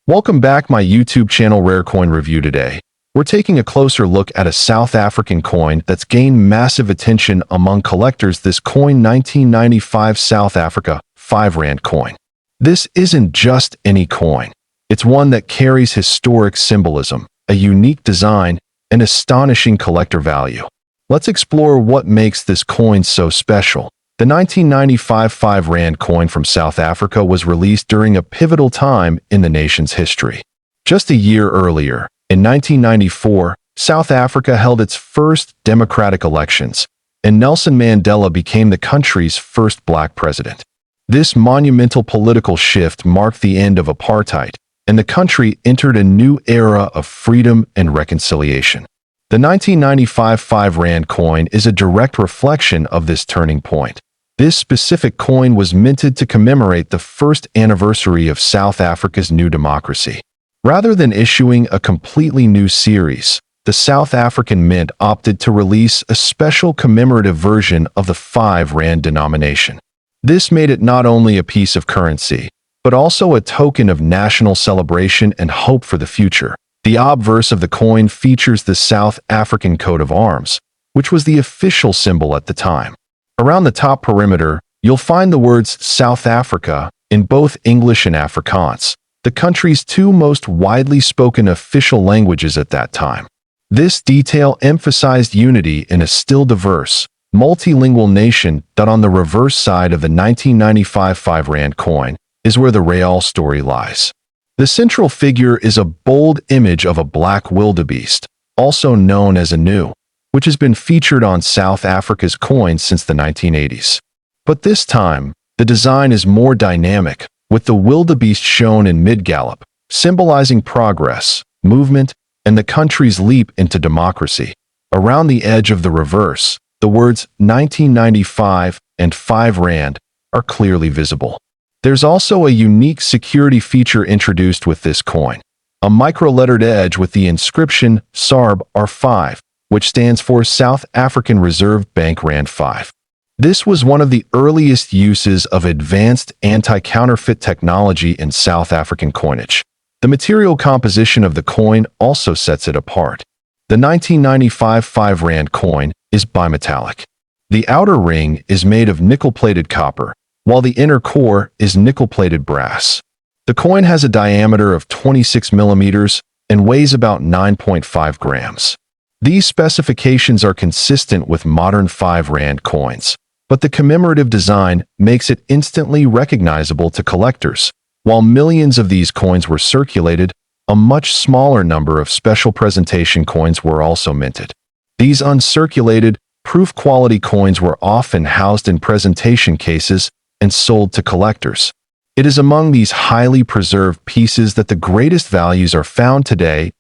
Welcome back my YouTube channel Rare Coin Review today. We're taking a closer look at a South African coin that's gained massive attention among collectors. This coin 1995 South Africa 5 Rand coin. This isn't just any coin. It's one that carries historic symbolism, a unique design, and astonishing collector value. Let's explore what makes this coin so special. The 1995 5 Rand coin from South Africa was released during a pivotal time in the nation's history. Just a year earlier, in 1994, South Africa held its first democratic elections, and Nelson Mandela became the country's first black president. This monumental political shift marked the end of apartheid, and the country entered a new era of freedom and reconciliation. The 1995 5 Rand coin is a direct reflection of this turning point. This specific coin was minted to commemorate the first anniversary of South Africa's new democracy. Rather than issuing a completely new series, the South African Mint opted to release a special commemorative version of the 5 Rand denomination. This made it not only a piece of currency, but also a token of national celebration and hope for the future. The obverse of the coin features the South African coat of arms, which was the official symbol at the time. Around the top perimeter, you'll find the words South Africa in both English and Afrikaans, the country's two most widely spoken official languages at that time. This detail emphasized unity in a still diverse, multilingual nation. On the reverse side of the 1995 5 Rand coin is where the real story lies. The central figure is a bold image of a black wildebeest, also known as a gnu, which has been featured on South Africa's coins since the 1980s. But this time, the design is more dynamic, with the wildebeest shown in mid-gallop, symbolizing progress, movement, and the country's leap into democracy. Around the edge of the reverse, the words 1995 and 5 Rand are clearly visible. There's also a unique security feature introduced with this coin, a micro-lettered edge with the inscription SARB R5, which stands for South African Reserve Bank Rand 5. This was one of the earliest uses of advanced anti-counterfeit technology in South African coinage. The material composition of the coin also sets it apart. The 1995 5 Rand coin is bimetallic. The outer ring is made of nickel-plated copper, while the inner core is nickel-plated brass. The coin has a diameter of 26 millimeters and weighs about 9.5 grams. These specifications are consistent with modern 5 Rand coins, but the commemorative design makes it instantly recognizable to collectors. While millions of these coins were circulated, a much smaller number of special presentation coins were also minted. These uncirculated, proof-quality coins were often housed in presentation cases and sold to collectors. It is among these highly preserved pieces that the greatest values are found today.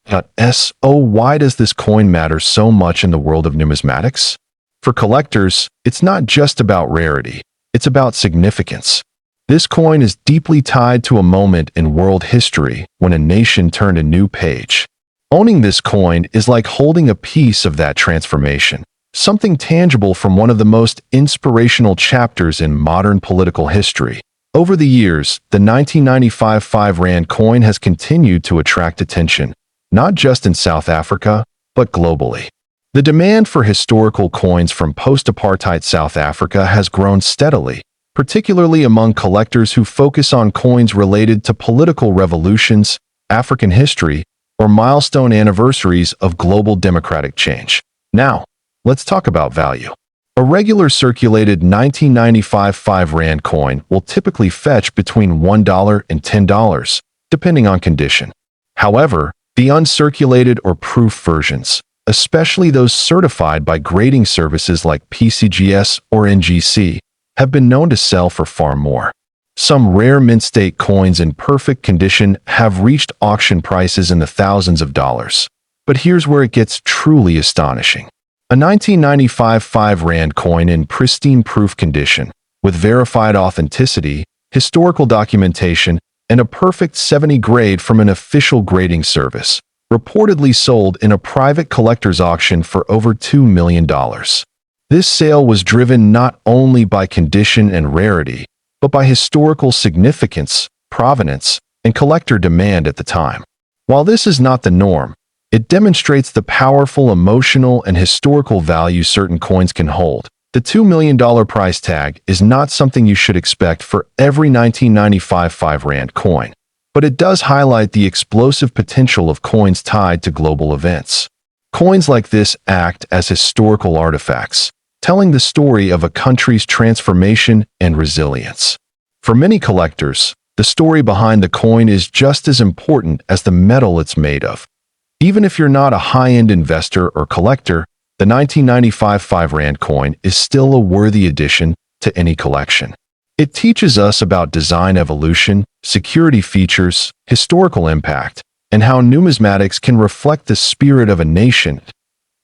Why does this coin matter so much in the world of numismatics? For collectors, it's not just about rarity, it's about significance. This coin is deeply tied to a moment in world history when a nation turned a new page. Owning this coin is like holding a piece of that transformation, something tangible from one of the most inspirational chapters in modern political history. Over the years, the 1995 5 Rand coin has continued to attract attention, not just in South Africa, but globally. The demand for historical coins from post-apartheid South Africa has grown steadily, particularly among collectors who focus on coins related to political revolutions, African history, or milestone anniversaries of global democratic change. Now, let's talk about value. A regular circulated 1995 5 Rand coin will typically fetch between $1 and $10, depending on condition. However, the uncirculated or proof versions, especially those certified by grading services like PCGS or NGC, have been known to sell for far more. Some rare mint state coins in perfect condition have reached auction prices in the thousands of dollars. But here's where it gets truly astonishing. A 1995 5 Rand coin in pristine proof condition, with verified authenticity, historical documentation, and a perfect 70 grade from an official grading service, reportedly sold in a private collector's auction for over $2 million. This sale was driven not only by condition and rarity, but by historical significance, provenance, and collector demand at the time. While this is not the norm, it demonstrates the powerful emotional and historical value certain coins can hold. The $2 million price tag is not something you should expect for every 1995 5 Rand coin, but it does highlight the explosive potential of coins tied to global events. Coins like this act as historical artifacts, telling the story of a country's transformation and resilience. For many collectors, the story behind the coin is just as important as the metal it's made of. Even if you're not a high-end investor or collector, the 1995 5 Rand coin is still a worthy addition to any collection. It teaches us about design evolution, security features, historical impact, and how numismatics can reflect the spirit of a nation.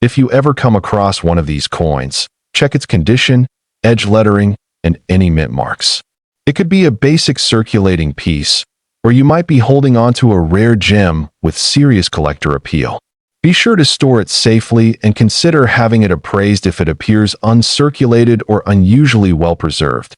If you ever come across one of these coins, check its condition, edge lettering, and any mint marks. It could be a basic circulating piece, or you might be holding onto a rare gem with serious collector appeal. Be sure to store it safely and consider having it appraised if it appears uncirculated or unusually well preserved.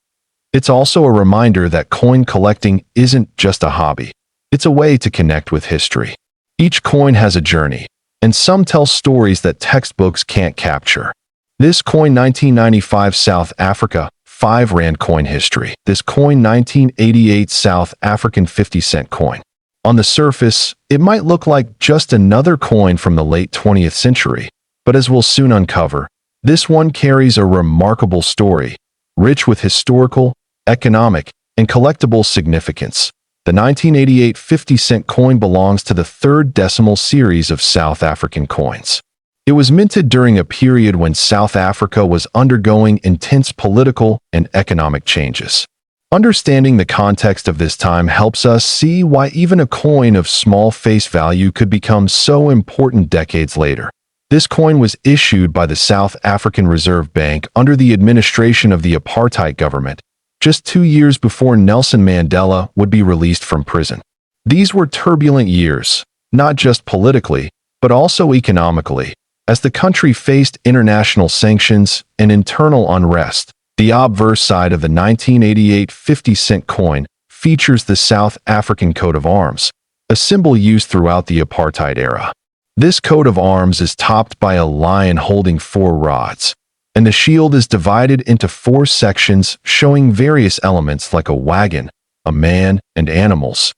It's also a reminder that coin collecting isn't just a hobby. It's a way to connect with history. Each coin has a journey, and some tell stories that textbooks can't capture. This coin 1995 South Africa 5 Rand coin history. This coin 1988 South African 50-cent coin. On the surface, it might look like just another coin from the late 20th century, but as we'll soon uncover, this one carries a remarkable story, rich with historical, economic, and collectible significance. The 1988 50-cent coin belongs to the third decimal series of South African coins. It was minted during a period when South Africa was undergoing intense political and economic changes. Understanding the context of this time helps us see why even a coin of small face value could become so important decades later. This coin was issued by the South African Reserve Bank under the administration of the apartheid government, just 2 years before Nelson Mandela would be released from prison. These were turbulent years, not just politically, but also economically, as the country faced international sanctions and internal unrest. The obverse side of the 1988 50-cent coin features the South African coat of arms, a symbol used throughout the apartheid era. This coat of arms is topped by a lion holding 4 rods, and the shield is divided into 4 sections showing various elements like a wagon, a man, and animals,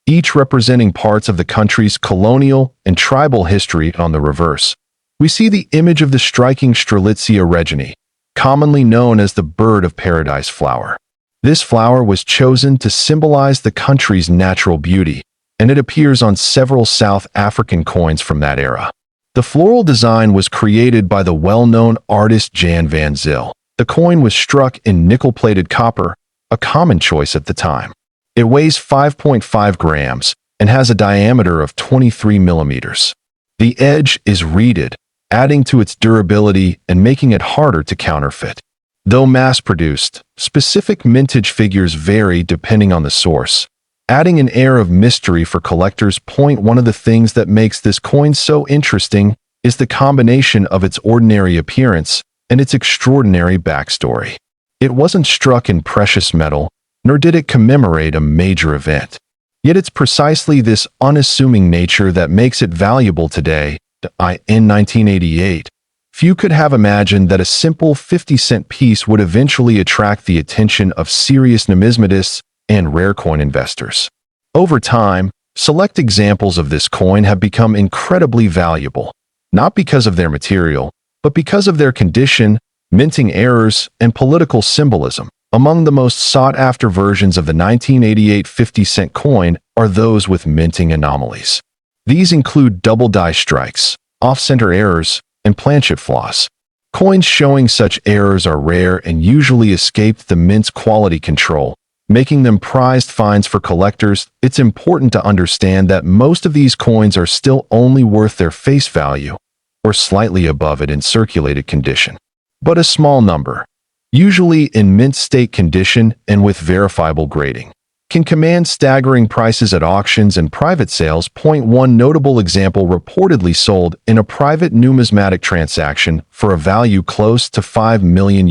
each representing parts of the country's colonial and tribal history. On the reverse, we see the image of the striking Strelitzia reginae, commonly known as the bird of paradise flower. This flower was chosen to symbolize the country's natural beauty, and it appears on several South African coins from that era. The floral design was created by the well-known artist Jan van Zyl. The coin was struck in nickel-plated copper, a common choice at the time. It weighs 5.5 grams and has a diameter of 23 millimeters. The edge is reeded, adding to its durability and making it harder to counterfeit. Though mass-produced, specific mintage figures vary depending on the source, adding an air of mystery for collectors. One of the things that makes this coin so interesting is the combination of its ordinary appearance and its extraordinary backstory. It wasn't struck in precious metal, nor did it commemorate a major event. Yet it's precisely this unassuming nature that makes it valuable today. In 1988, few could have imagined that a simple 50-cent piece would eventually attract the attention of serious numismatists and rare coin investors. Over time, select examples of this coin have become incredibly valuable, not because of their material, but because of their condition, minting errors, and political symbolism. Among the most sought-after versions of the 1988 50-cent coin are those with minting anomalies. These include double die strikes, off-center errors, and planchet flaws. Coins showing such errors are rare and usually escape the mint's quality control, making them prized finds for collectors. It's important to understand that most of these coins are still only worth their face value, or slightly above it in circulated condition. But a small number, usually in mint state condition and with verifiable grading, can command staggering prices at auctions and private sales. One notable example reportedly sold in a private numismatic transaction for a value close to $5 million.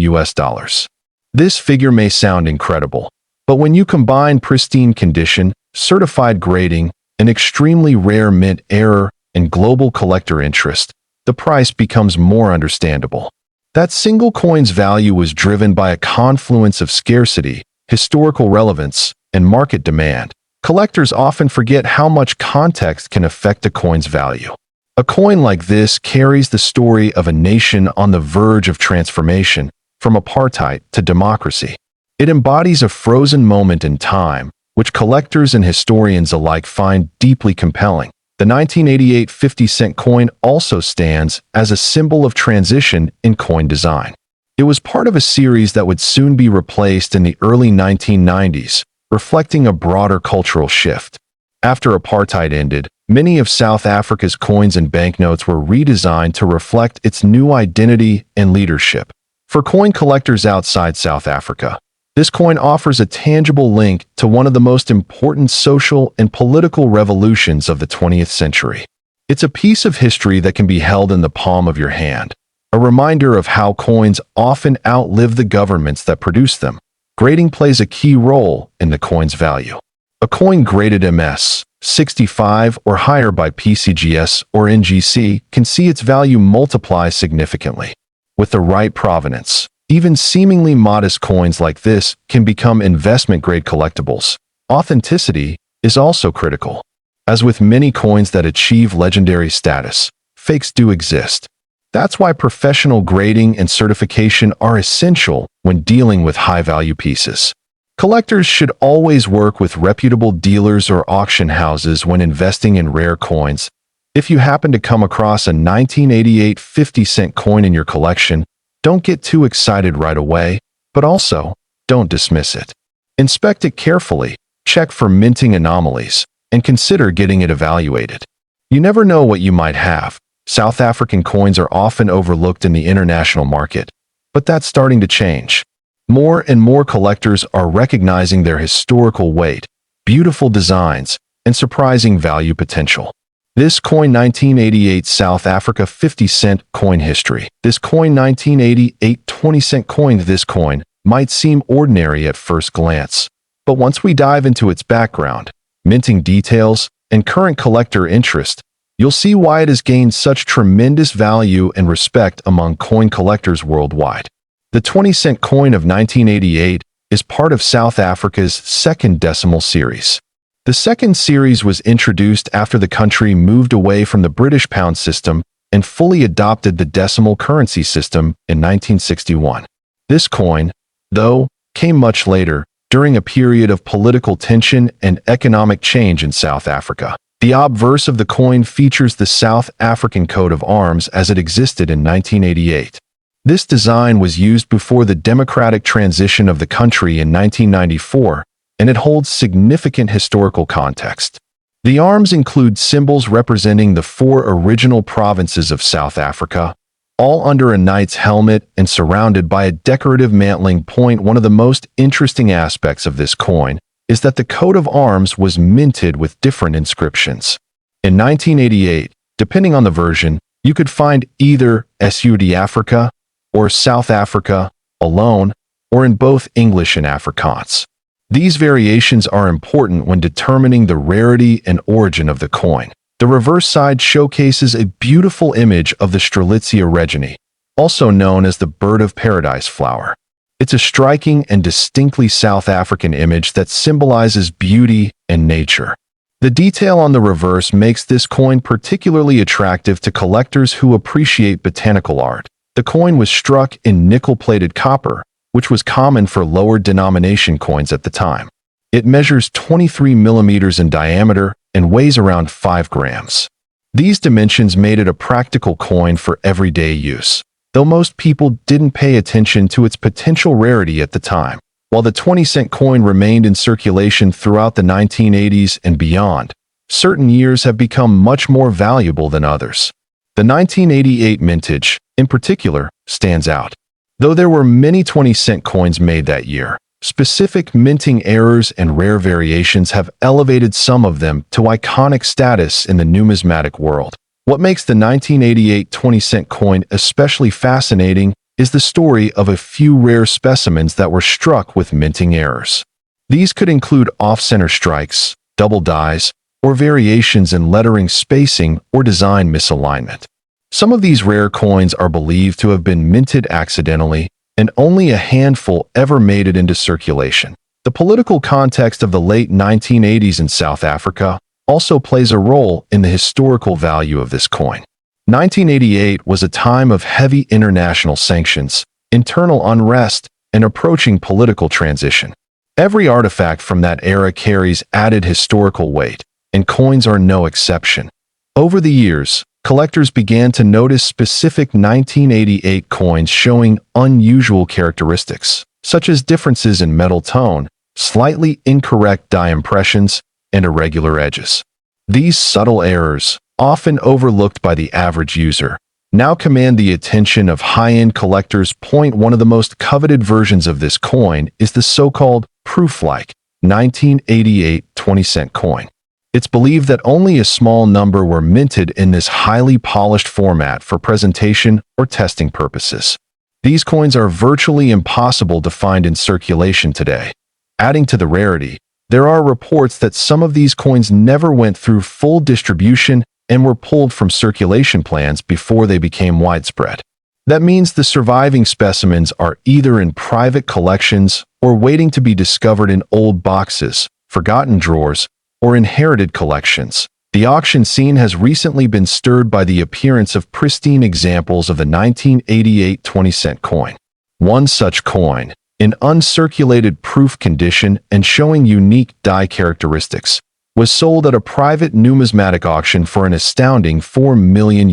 This figure may sound incredible, but when you combine pristine condition, certified grading, an extremely rare mint error, and global collector interest, the price becomes more understandable. That single coin's value was driven by a confluence of scarcity, historical relevance, and market demand. Collectors often forget how much context can affect a coin's value. A coin like this carries the story of a nation on the verge of transformation, from apartheid to democracy. It embodies a frozen moment in time, which collectors and historians alike find deeply compelling. The 1988 50-cent coin also stands as a symbol of transition in coin design. It was part of a series that would soon be replaced in the early 1990s, reflecting a broader cultural shift. After apartheid ended, many of South Africa's coins and banknotes were redesigned to reflect its new identity and leadership. For coin collectors outside South Africa, this coin offers a tangible link to one of the most important social and political revolutions of the 20th century. It's a piece of history that can be held in the palm of your hand, a reminder of how coins often outlive the governments that produce them. Grading plays a key role in the coin's value. A coin graded MS 65 or higher by PCGS or NGC can see its value multiply significantly. With the right provenance, even seemingly modest coins like this can become investment-grade collectibles. Authenticity is also critical. As with many coins that achieve legendary status, fakes do exist. That's why professional grading and certification are essential when dealing with high-value pieces. Collectors should always work with reputable dealers or auction houses when investing in rare coins. If you happen to come across a 1988 50-cent coin in your collection, don't get too excited right away, but also, don't dismiss it. Inspect it carefully, check for minting anomalies, and consider getting it evaluated. You never know what you might have. South African coins are often overlooked in the international market, but that's starting to change. More and more collectors are recognizing their historical weight, beautiful designs, and surprising value potential. This coin 1988 South Africa 50-cent coin history. This coin 1988 20-cent coin. This coin might seem ordinary at first glance, but once we dive into its background, minting details, and current collector interest, you'll see why it has gained such tremendous value and respect among coin collectors worldwide. The 20-cent coin of 1988 is part of South Africa's second decimal series. The second series was introduced after the country moved away from the British pound system and fully adopted the decimal currency system in 1961. This coin, though, came much later, during a period of political tension and economic change in South Africa. The obverse of the coin features the South African coat of arms as it existed in 1988. This design was used before the democratic transition of the country in 1994, and it holds significant historical context. The arms include symbols representing the 4 original provinces of South Africa, all under a knight's helmet and surrounded by a decorative mantling point. One of the most interesting aspects of this coin is that the coat of arms was minted with different inscriptions. In 1988, depending on the version, you could find either SUD Africa or South Africa alone, or in both English and Afrikaans. These variations are important when determining the rarity and origin of the coin. The reverse side showcases a beautiful image of the Strelitzia reginae, also known as the bird of paradise flower. It's a striking and distinctly South African image that symbolizes beauty and nature. The detail on the reverse makes this coin particularly attractive to collectors who appreciate botanical art. The coin was struck in nickel-plated copper, which was common for lower denomination coins at the time. It measures 23 millimeters in diameter and weighs around 5 grams. These dimensions made it a practical coin for everyday use, though most people didn't pay attention to its potential rarity at the time. While the 20-cent coin remained in circulation throughout the 1980s and beyond, certain years have become much more valuable than others. The 1988 mintage, in particular, stands out. Though there were many 20-cent coins made that year, specific minting errors and rare variations have elevated some of them to iconic status in the numismatic world. What makes the 1988 20-cent coin especially fascinating is the story of a few rare specimens that were struck with minting errors. These could include off-center strikes, double dies, or variations in lettering, spacing, or design misalignment. Some of these rare coins are believed to have been minted accidentally, and only a handful ever made it into circulation. The political context of the late 1980s in South Africa also plays a role in the historical value of this coin. 1988 was a time of heavy international sanctions, internal unrest, and approaching political transition. Every artifact from that era carries added historical weight, and coins are no exception. Over the years, collectors began to notice specific 1988 coins showing unusual characteristics, such as differences in metal tone, slightly incorrect die impressions, and irregular edges. These subtle errors, often overlooked by the average user, now command the attention of high-end collectors. One of the most coveted versions of this coin is the so-called proof-like 1988 20-cent coin. It's believed that only a small number were minted in this highly polished format for presentation or testing purposes. These coins are virtually impossible to find in circulation today. Adding to the rarity, there are reports that some of these coins never went through full distribution and were pulled from circulation plans before they became widespread. That means the surviving specimens are either in private collections or waiting to be discovered in old boxes, forgotten drawers, or inherited collections. The auction scene has recently been stirred by the appearance of pristine examples of the 1988 20-cent coin. One such coin, in uncirculated proof condition and showing unique die characteristics, was sold at a private numismatic auction for an astounding $4 million.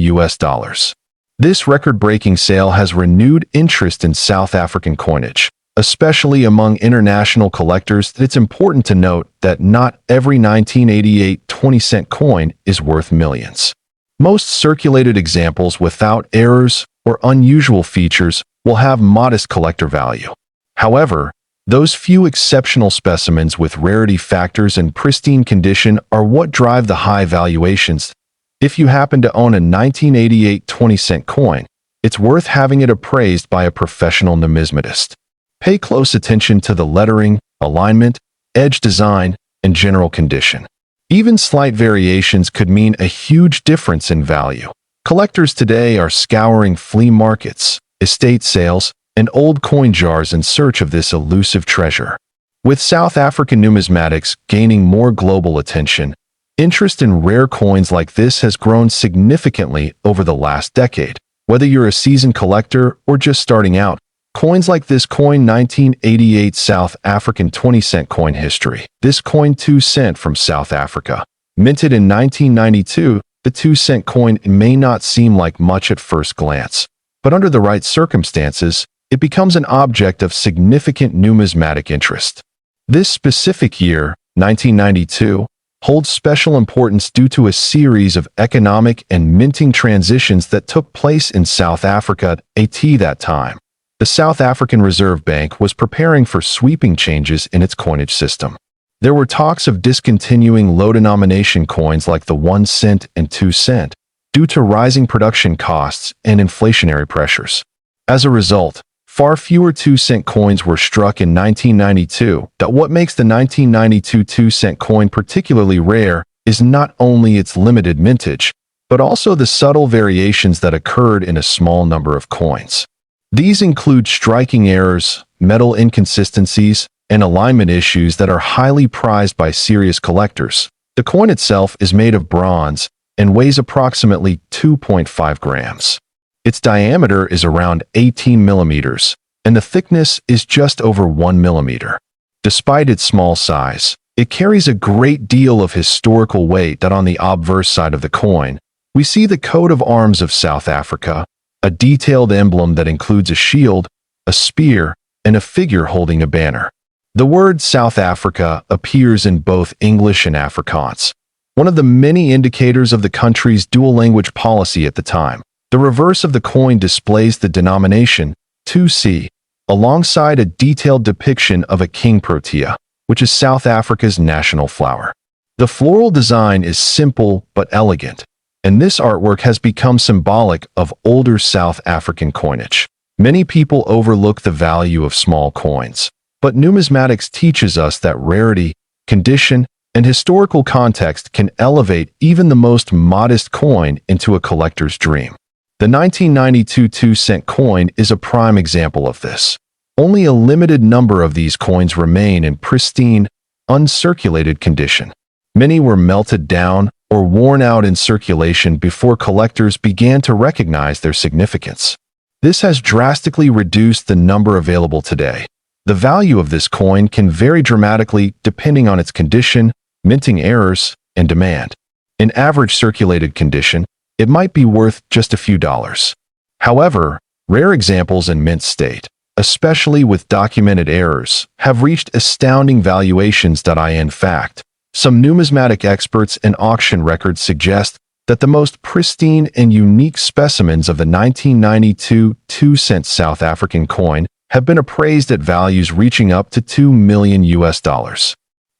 This record-breaking sale has renewed interest in South African coinage, especially among international collectors. It's important to note that not every 1988 20-cent coin is worth millions. Most circulated examples without errors or unusual features will have modest collector value. However, those few exceptional specimens with rarity factors and pristine condition are what drive the high valuations. If you happen to own a 1988 20-cent coin, it's worth having it appraised by a professional numismatist. Pay close attention to the lettering, alignment, edge design, and general condition. Even slight variations could mean a huge difference in value. Collectors today are scouring flea markets, estate sales, and old coin jars in search of this elusive treasure. With South African numismatics gaining more global attention, interest in rare coins like this has grown significantly over the last decade. Whether you're a seasoned collector or just starting out, coins like this coin 1988 South African 20-cent coin history. This coin 2-cent from South Africa. Minted in 1992, the 2-cent coin may not seem like much at first glance, but under the right circumstances, it becomes an object of significant numismatic interest. This specific year, 1992, holds special importance due to a series of economic and minting transitions that took place in South Africa at that time. The South African Reserve Bank was preparing for sweeping changes in its coinage system. There were talks of discontinuing low-denomination coins like the 1-cent and 2-cent due to rising production costs and inflationary pressures. As a result, far fewer 2-cent coins were struck in 1992. What makes the 1992 2-cent coin particularly rare is not only its limited mintage, but also the subtle variations that occurred in a small number of coins. These include striking errors, metal inconsistencies, and alignment issues that are highly prized by serious collectors. The coin itself is made of bronze and weighs approximately 2.5 grams. Its diameter is around 18 millimeters, and the thickness is just over 1 millimeter. Despite its small size, it carries a great deal of historical weight. On the obverse side of the coin, we see the coat of arms of South Africa, a detailed emblem that includes a shield, a spear, and a figure holding a banner. The word South Africa appears in both English and Afrikaans, one of the many indicators of the country's dual-language policy at the time. The reverse of the coin displays the denomination 2C, alongside a detailed depiction of a king protea, which is South Africa's national flower. The floral design is simple but elegant, and this artwork has become symbolic of older South African coinage. Many people overlook the value of small coins, but numismatics teaches us that rarity, condition, and historical context can elevate even the most modest coin into a collector's dream. The 1992 2-cent coin is a prime example of this. Only a limited number of these coins remain in pristine, uncirculated condition. Many were melted down or worn out in circulation before collectors began to recognize their significance. This has drastically reduced the number available today. The value of this coin can vary dramatically depending on its condition, minting errors, and demand. In average circulated condition, it might be worth just a few dollars. However, rare examples in mint state, especially with documented errors, have reached astounding valuations. In fact, some numismatic experts and auction records suggest that the most pristine and unique specimens of the 1992 2-cent South African coin have been appraised at values reaching up to $2 million.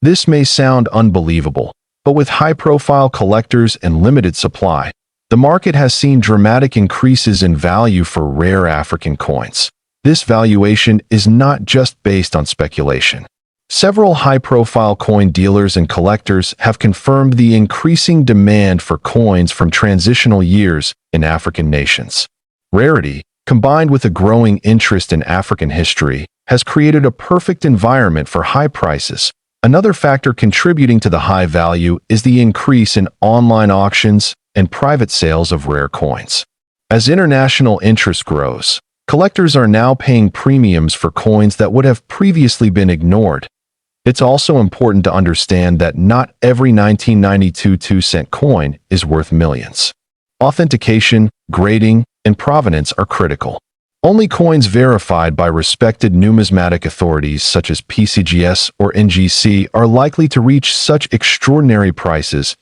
This may sound unbelievable, but with high-profile collectors and limited supply, the market has seen dramatic increases in value for rare African coins. This valuation is not just based on speculation. Several high-profile coin dealers and collectors have confirmed the increasing demand for coins from transitional years in African nations. Rarity, combined with a growing interest in African history, has created a perfect environment for high prices. Another factor contributing to the high value is the increase in online auctions and private sales of rare coins. As international interest grows, collectors are now paying premiums for coins that would have previously been ignored. It's also important to understand that not every 1992 2-cent coin is worth millions. Authentication, grading, and provenance are critical. Only coins verified by respected numismatic authorities such as PCGS or NGC are likely to reach such extraordinary prices.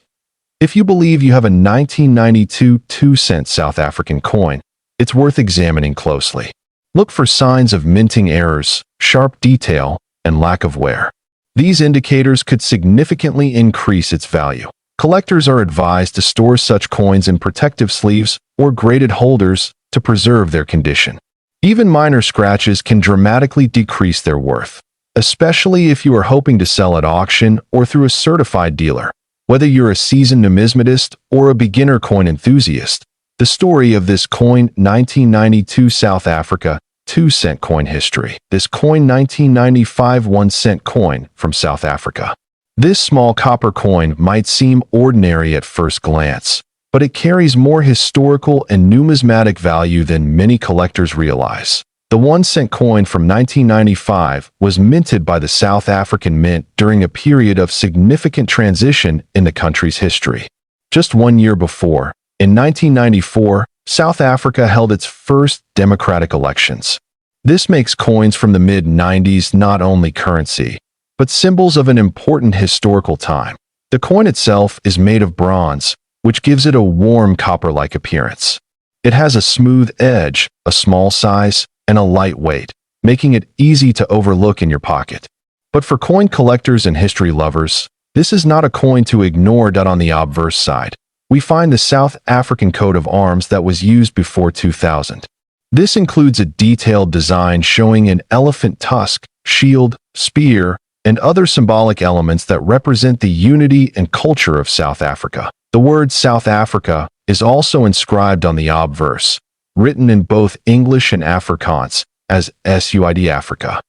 If you believe you have a 1992 2-cent South African coin, it's worth examining closely. Look for signs of minting errors, sharp detail, and lack of wear. These indicators could significantly increase its value. Collectors are advised to store such coins in protective sleeves or graded holders to preserve their condition. Even minor scratches can dramatically decrease their worth, especially if you are hoping to sell at auction or through a certified dealer. Whether you're a seasoned numismatist or a beginner coin enthusiast, the story of this coin 1992 South Africa 2-cent coin history. This coin 1995 1-cent coin from South Africa. This small copper coin might seem ordinary at first glance, but it carries more historical and numismatic value than many collectors realize. The 1-cent coin from 1995 was minted by the South African Mint during a period of significant transition in the country's history. Just 1 year before, in 1994, South Africa held its first democratic elections. This makes coins from the mid-90s not only currency, but symbols of an important historical time. The coin itself is made of bronze, which gives it a warm copper-like appearance. It has a smooth edge, a small size, and a light weight, making it easy to overlook in your pocket. But for coin collectors and history lovers, this is not a coin to ignore. On the obverse side, we find the South African coat of arms that was used before 2000. This includes a detailed design showing an elephant tusk, shield, spear, and other symbolic elements that represent the unity and culture of South Africa. The word South Africa is also inscribed on the obverse, written in both English and Afrikaans as SUID Africa.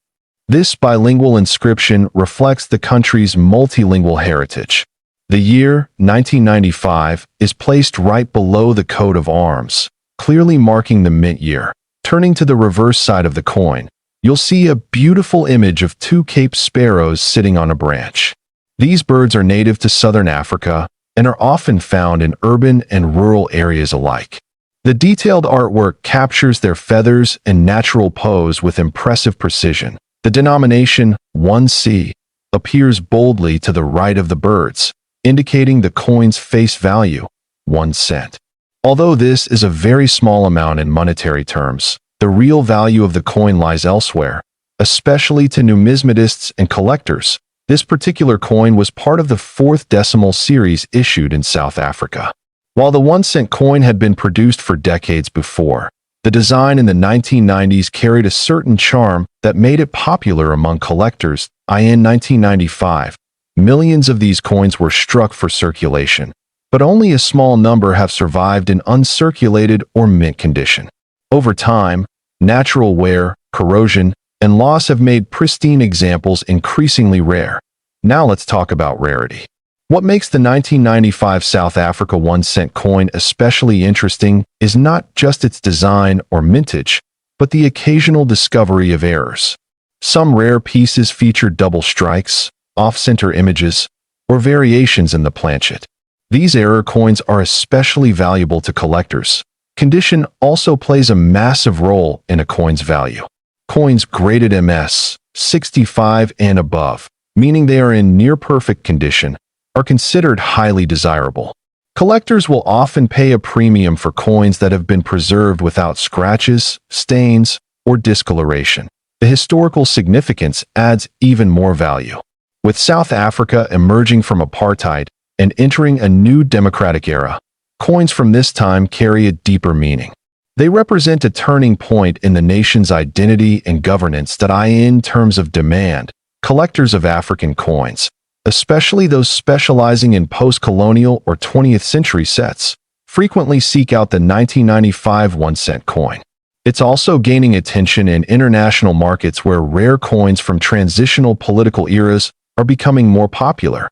This bilingual inscription reflects the country's multilingual heritage. The year, 1995, is placed right below the coat of arms, clearly marking the mint year. Turning to the reverse side of the coin, you'll see a beautiful image of two Cape sparrows sitting on a branch. These birds are native to southern Africa and are often found in urban and rural areas alike. The detailed artwork captures their feathers and natural pose with impressive precision. The denomination 1C appears boldly to the right of the birds, indicating the coin's face value, 1 cent. Although this is a very small amount in monetary terms, the real value of the coin lies elsewhere, especially to numismatists and collectors. This particular coin was part of the 4th decimal series issued in South Africa. While the 1-cent coin had been produced for decades before, the design in the 1990s carried a certain charm that made it popular among collectors. In 1995, Millions of these coins were struck for circulation, but only a small number have survived in uncirculated or mint condition. Over time, natural wear, corrosion, and loss have made pristine examples increasingly rare. Now let's talk about rarity. What makes the 1995 South Africa 1-cent coin especially interesting is not just its design or mintage, but the occasional discovery of errors. Some rare pieces feature double strikes, off-center images, or variations in the planchet. These error coins are especially valuable to collectors. Condition also plays a massive role in a coin's value. Coins graded MS 65 and above, meaning they are in near-perfect condition, are considered highly desirable. Collectors will often pay a premium for coins that have been preserved without scratches, stains, or discoloration. The historical significance adds even more value. With South Africa emerging from apartheid and entering a new democratic era, coins from this time carry a deeper meaning. They represent a turning point in the nation's identity and governance that in terms of demand, collectors of African coins, especially those specializing in post-colonial or 20th century sets, frequently seek out the 1995 1-cent coin. It's also gaining attention in international markets where rare coins from transitional political eras are becoming more popular.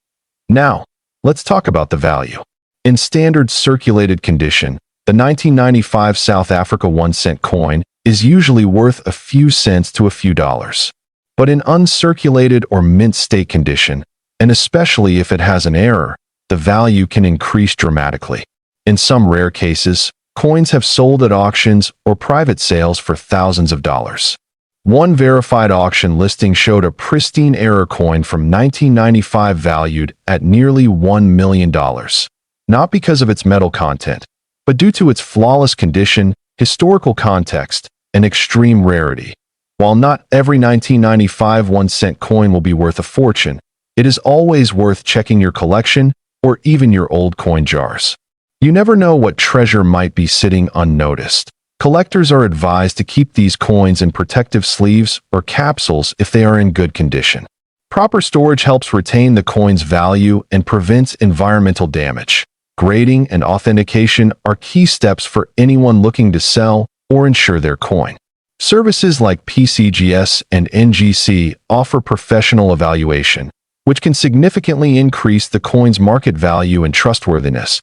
Now, let's talk about the value. In standard circulated condition, the 1995 South Africa 1-cent coin is usually worth a few cents to a few dollars. But in uncirculated or mint state condition, and especially if it has an error, the value can increase dramatically. In some rare cases, coins have sold at auctions or private sales for thousands of dollars. One verified auction listing showed a pristine error coin from 1995 valued at nearly $1 million. Not because of its metal content, but due to its flawless condition, historical context, and extreme rarity. While not every 1995 1-cent coin will be worth a fortune, it is always worth checking your collection or even your old coin jars. You never know what treasure might be sitting unnoticed. Collectors are advised to keep these coins in protective sleeves or capsules if they are in good condition. Proper storage helps retain the coin's value and prevents environmental damage. Grading and authentication are key steps for anyone looking to sell or insure their coin. Services like PCGS and NGC offer professional evaluation, which can significantly increase the coin's market value and trustworthiness.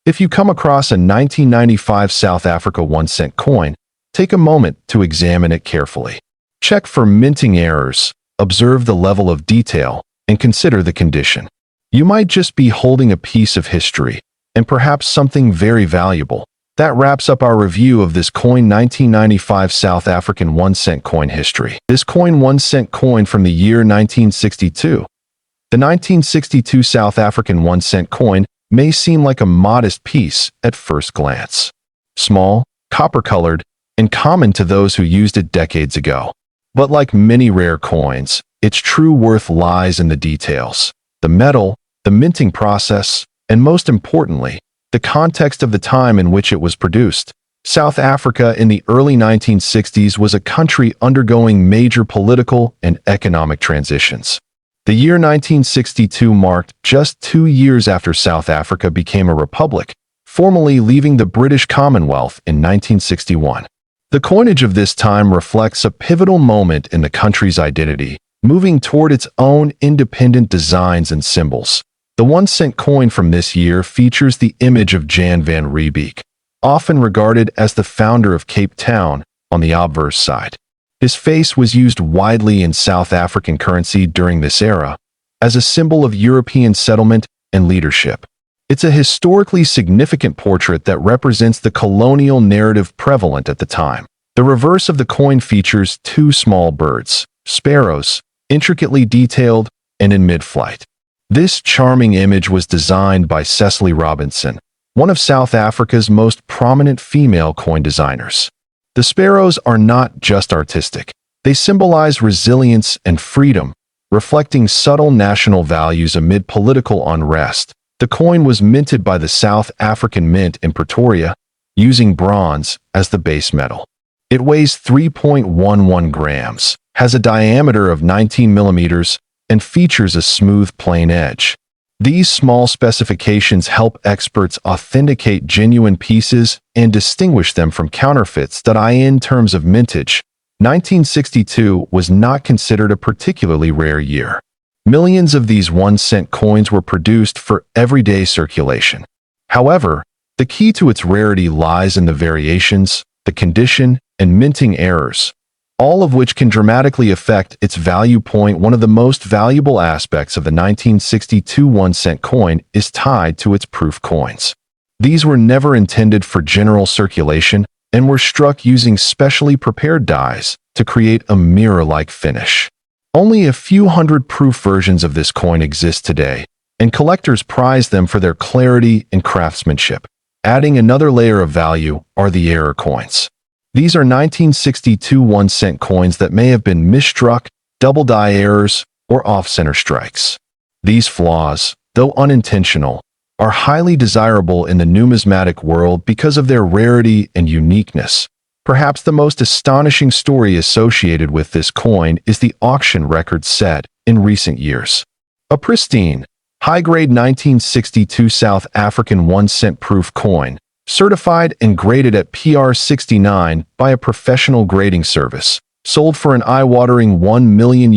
If you come across a 1995 South Africa 1-cent coin, take a moment to examine it carefully. Check for minting errors, observe the level of detail, and consider the condition. You might just be holding a piece of history, and perhaps something very valuable. That wraps up our review of this coin 1995 South African 1-cent coin history. This coin 1-cent coin from the year 1962. The 1962 South African 1-cent coin may seem like a modest piece at first glance. Small, copper-colored, and common to those who used it decades ago. But like many rare coins, its true worth lies in the details. The metal, the minting process, and most importantly, the context of the time in which it was produced. South Africa in the early 1960s was a country undergoing major political and economic transitions. The year 1962 marked just 2 years after South Africa became a republic, formally leaving the British Commonwealth in 1961. The coinage of this time reflects a pivotal moment in the country's identity, moving toward its own independent designs and symbols. The 1-cent coin from this year features the image of Jan van Riebeeck, often regarded as the founder of Cape Town, on the obverse side. His face was used widely in South African currency during this era, as a symbol of European settlement and leadership. It's a historically significant portrait that represents the colonial narrative prevalent at the time. The reverse of the coin features 2 small birds, sparrows, intricately detailed and in mid-flight. This charming image was designed by Cecily Robinson, one of South Africa's most prominent female coin designers. The sparrows are not just artistic. They symbolize resilience and freedom, reflecting subtle national values amid political unrest. The coin was minted by the South African Mint in Pretoria, using bronze as the base metal. It weighs 3.11 grams, has a diameter of 19 millimeters, and features a smooth plain edge. These small specifications help experts authenticate genuine pieces and distinguish them from counterfeits. In terms of mintage, 1962 was not considered a particularly rare year. Millions of these 1-cent coins were produced for everyday circulation. However, the key to its rarity lies in the variations, the condition, and minting errors, all of which can dramatically affect its value. One of the most valuable aspects of the 1962 1-cent coin is tied to its proof coins. These were never intended for general circulation and were struck using specially prepared dies to create a mirror-like finish. Only a few hundred proof versions of this coin exist today, and collectors prize them for their clarity and craftsmanship. Adding another layer of value are the error coins. These are 1962 1-cent coins that may have been misstruck, double die errors, or off-center strikes. These flaws, though unintentional, are highly desirable in the numismatic world because of their rarity and uniqueness. Perhaps the most astonishing story associated with this coin is the auction record set in recent years. A pristine, high-grade 1962 South African 1-cent proof coin, certified and graded at PR 69 by a professional grading service, sold for an eye-watering $1 million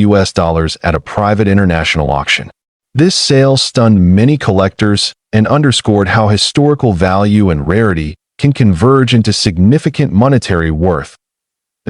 at a private international auction. This sale stunned many collectors and underscored how historical value and rarity can converge into significant monetary worth.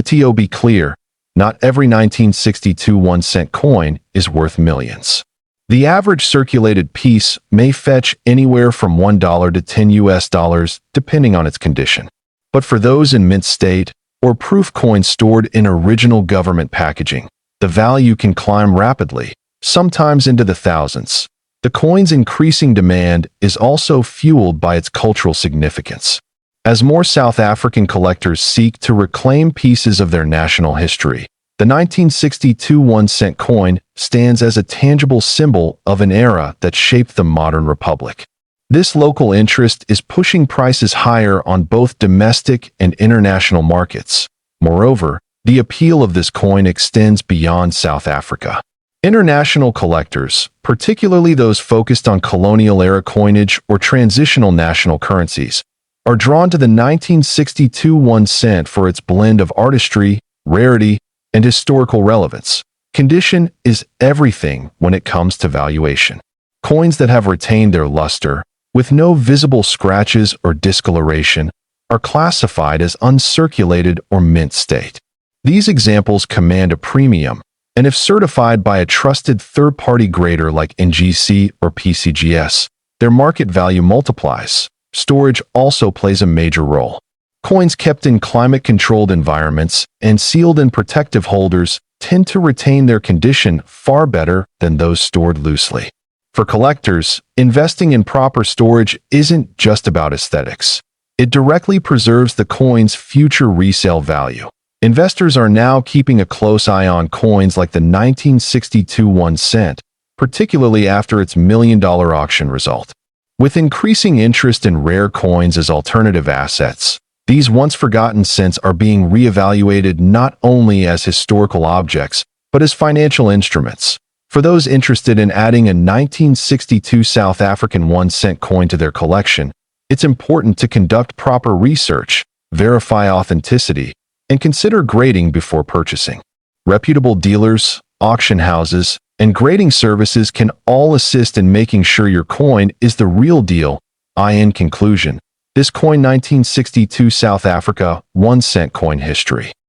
To be clear, not every 1962 1-cent coin is worth millions. The average circulated piece may fetch anywhere from $1 to $10 depending on its condition. But for those in mint state or proof coins stored in original government packaging, the value can climb rapidly, sometimes into the thousands. The coin's increasing demand is also fueled by its cultural significance. As more South African collectors seek to reclaim pieces of their national history, the 1962 1-cent coin stands as a tangible symbol of an era that shaped the modern republic. This local interest is pushing prices higher on both domestic and international markets. Moreover, the appeal of this coin extends beyond South Africa. International collectors, particularly those focused on colonial-era coinage or transitional national currencies, are drawn to the 1962 1-cent for its blend of artistry, rarity, and historical relevance. Condition is everything when it comes to valuation. Coins that have retained their luster, with no visible scratches or discoloration, are classified as uncirculated or mint state. These examples command a premium, and if certified by a trusted third-party grader like NGC or PCGS, their market value multiplies. Storage also plays a major role. Coins kept in climate-controlled environments and sealed in protective holders tend to retain their condition far better than those stored loosely. For collectors, investing in proper storage isn't just about aesthetics. It directly preserves the coin's future resale value. Investors are now keeping a close eye on coins like the 1962 1-cent, particularly after its $1 million auction result. With increasing interest in rare coins as alternative assets, these once-forgotten cents are being reevaluated not only as historical objects, but as financial instruments. For those interested in adding a 1962 South African 1-cent coin to their collection, it's important to conduct proper research, verify authenticity, and consider grading before purchasing. Reputable dealers, auction houses, and grading services can all assist in making sure your coin is the real deal. In conclusion, this coin 1962 South Africa 1-cent coin history